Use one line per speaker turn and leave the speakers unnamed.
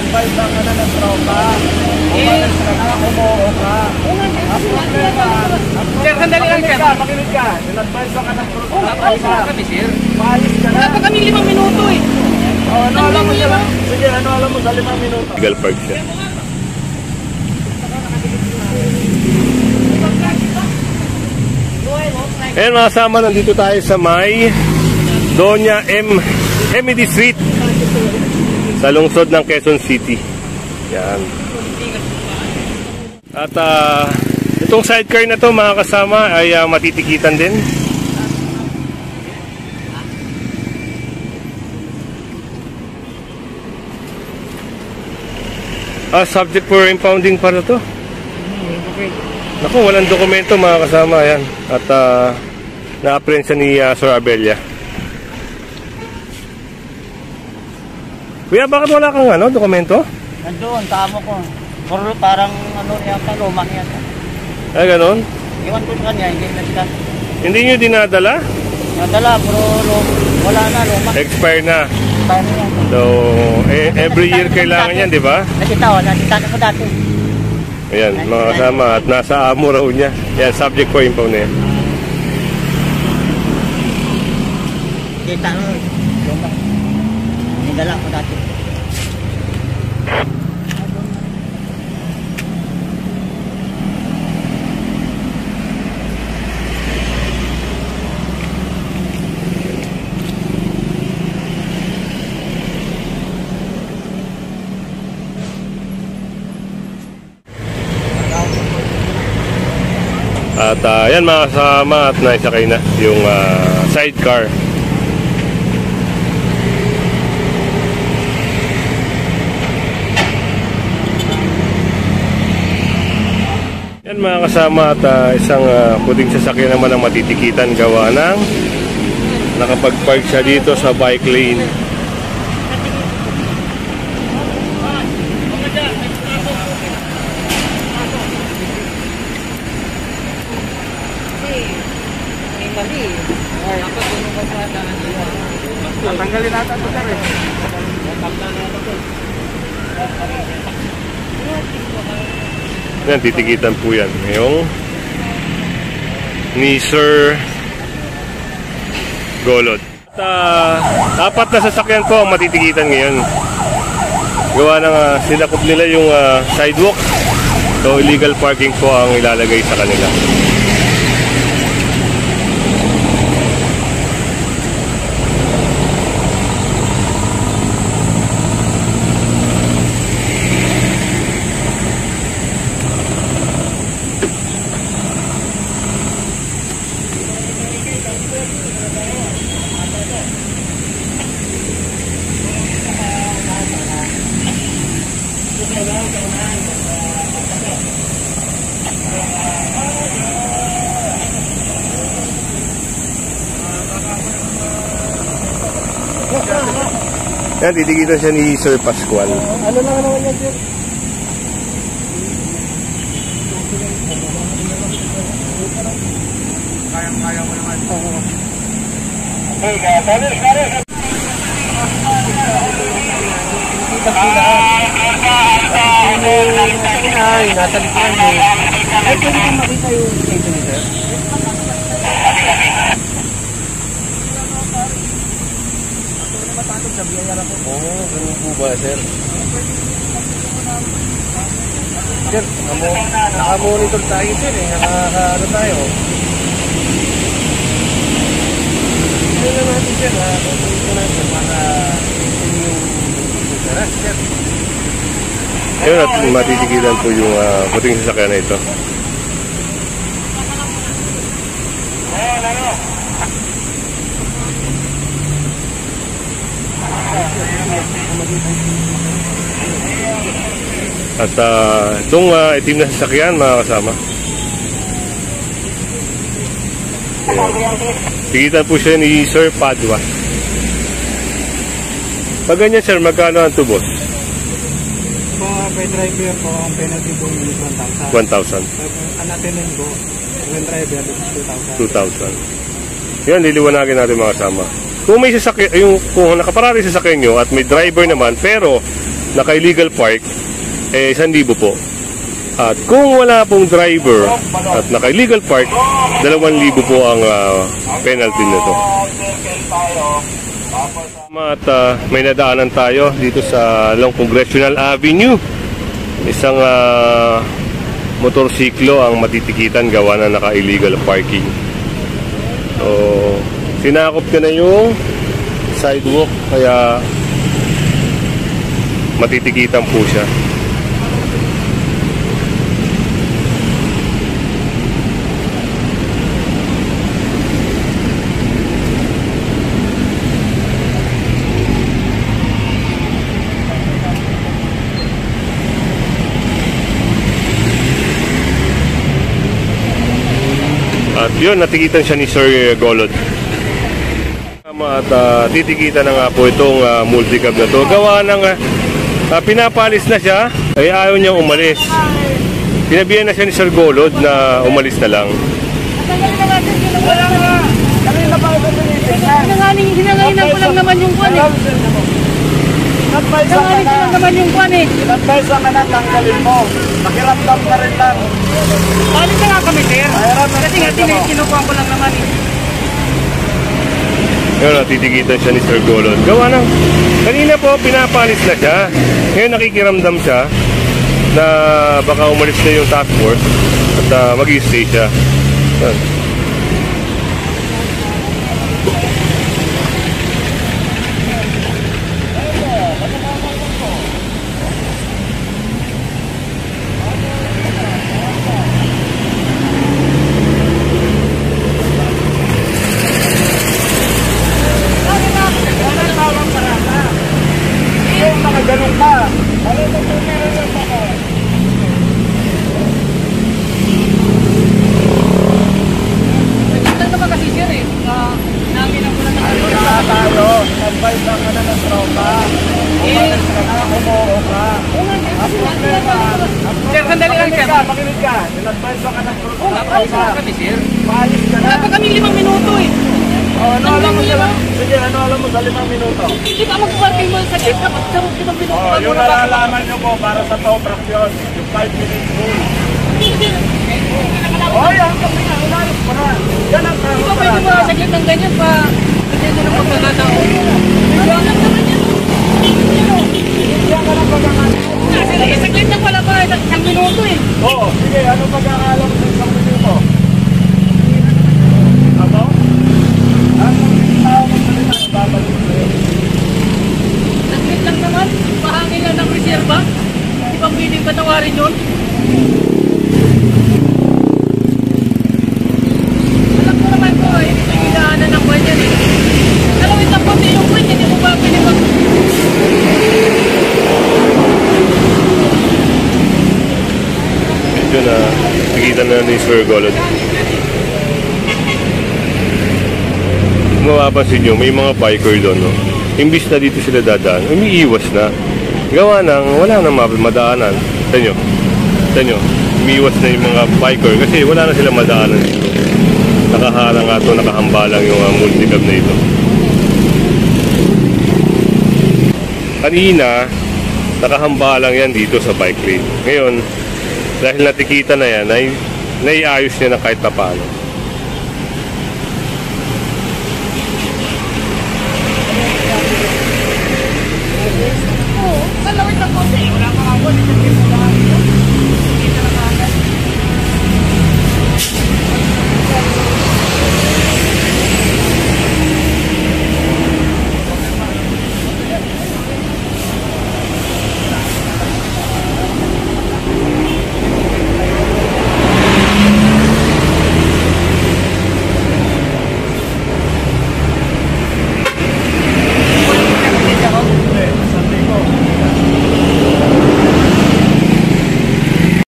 in-advise lang ka na ng tropa. Umalis ka na, umuo ka. Ang problema,
sir, sandali lang, sir.
Makinig ka. In-advise lang ka ng tropa.
Alis na kami, sir.
Maalis ka na.
Wala pa kami 5 minuto eh.
Ano alam mo siya? Sige, ano alam mo sa 5 minuto?
Legal park siya. Ayan mga kasama, nandito tayo sa may Doña Emily Street sa lungsod ng Quezon City. Yan. At itong sidecar na to mga kasama ay matitikitan din. Subject for impounding para to. Naku, walang dokumento mga kasama yan. At na-apprehend siya ni Sir Abella. Kuya, bakit wala kang dokumento?
Nandun, tama ko. Pero parang yata, lumang yata.
Ay, ganon?
Iwan ko sa kanya, hindi na sila.
Hindi nyo dinadala?
Nadala, pero wala na, lumang.
Expire na.
Expire na yan.
So, every year kailangan yan, di ba?
Nakita ko dati.
Ayan, mga kasama. At nasa amo raw niya. Yan, subject for impound na yan.
Kita ko, lumang. Nadala ko dati.
At yan mga kasama, at naisakay na yung sidecar. Yan mga kasama, at isang puting sasakyan naman ang matitikitan gawa ng nakapag-park siya dito sa bike lane.
Tanggalin natin ito, sir.
Yan, titikitan po yan. Yung ni Sir Golod. At 4 na sasakyan po ang matitikitan ngayon. Gawa ng sinakop nila yung sidewalk. So illegal parking po ang ilalagay sa kanila. Yan, titikitan siya ni Sir Pascual.
Ano na naman yan, sir? Kaya mo naman. Hey, guys. Ay, nasa likuran mo. Ay, pwede kong makita yung ito ni sir? Oo, ganun po ba, sir? Sir, naka-monitor tayo, sir, eh. Naka-ano tayo. Ano na natin, sir, naka-monitor natin para yung sir.
Ayun, at matitikitan po yung puting sasakyan na ito. At itong itim na sasakyan mga kasama. Tikitan po siya ni Sir Padua. Pag ganyan sir, magkano ang tubos?
By driver po, ang penalty po is 1,000.
1,000.
Ang attendant po, when driver is 2,000.
2,000. Yan, liliwanagin natin mga kasama. Kung may sasakyan, kung nakaparari sa sasakyan nyo at may driver naman, pero naka-illegal park, 1,000 po. At kung wala pong driver at naka-illegal park, 2,000 po ang penalty nito. At may nadaanan tayo dito sa Long Congressional Avenue. Isang motorsiklo ang matitikitan gawa na naka-illegal parking. So, sinakop ko na yung sidewalk kaya matitikitan po siya. At yun, natikitan siya ni Sir Golod. At titikitan na nga po itong multicab na to. Gawa ng pinapalis na siya, ay ayaw niyang umalis. Pinabihan na siya ni Sir Golod na umalis na lang.
Hinangainan ko lang naman yung kwan eh. Hinangainan ko lang naman yung kwan eh.
Ilan beses ang natanggalin mo? Pakiramdam ka rin lang.
Balik na nga kami, sir. Kasi nga, kinukuha ko lang naman eh.
Ngayon, natitikitan siya ni Sir Golod. Gawa ng, kanina po, pinapalis na siya. Ngayon, nakikiramdam siya na baka umalis na yung task force at mag-i-stay siya. Yan.
Ganun ka. Ano ito po meron lang ako?
Nagkita naman kasi sir eh. Nanginan ko lang naman.
Ano na tayo? Advice lang ka na ng tropa. Umalis ka na, umuo ka. Ang problema.
Sir, sandali lang sir.
Makinig ka. Advice lang ka ng tropa.
Alis na kami sir.
Maalis ka na.
Wala pa kami 5 minuto eh.
Ano alam mo sa sige, ano alam mo sa 5 minuto?
Hindi ka mag-parking mo sa gate kapag sa 5 minuto.
Yung nalalaman nyo po para sa top fraction, yung 5 minutes rule. Oh, yan. Kasi nga, unalis mo na. Yan ang
Di ba pwede mo sa gate ng ganyan pa? Kasi ito na pagkakataon. Wala lang naman yan.
yan ka lang pagkakataon.
Kasi sa gate na pala pa, 1 minuto eh.
Oo, sige, ano pagkakalam sa 1 minuto? Ano? Ano tao mo sa liman, babalik mo yun.
Nag-gate lang naman. Mahangin lang ng reserva. Hindi pa pwedeng patawarin yun. Alam ko naman ko eh. Hindi ko inaanan ng buwan yan eh. Dalawin lang po yung buwan. Hindi mo ba pinipag...
Medyo na tikitan na ni Sir Golod. Mapapansin nyo, may mga biker doon, no? Imbis na dito sila dadaan, umiiwas na. Gawa nang wala nang madaanan. Tanyo, umiiwas na yung mga biker kasi wala na sila madaanan dito. Nakaharang nga ito, nakahambalang yung multicab na ito. Kanina, nakahambalang yan dito sa bike lane. Ngayon, dahil natikita na yan, naiayos niya na kahit na paano.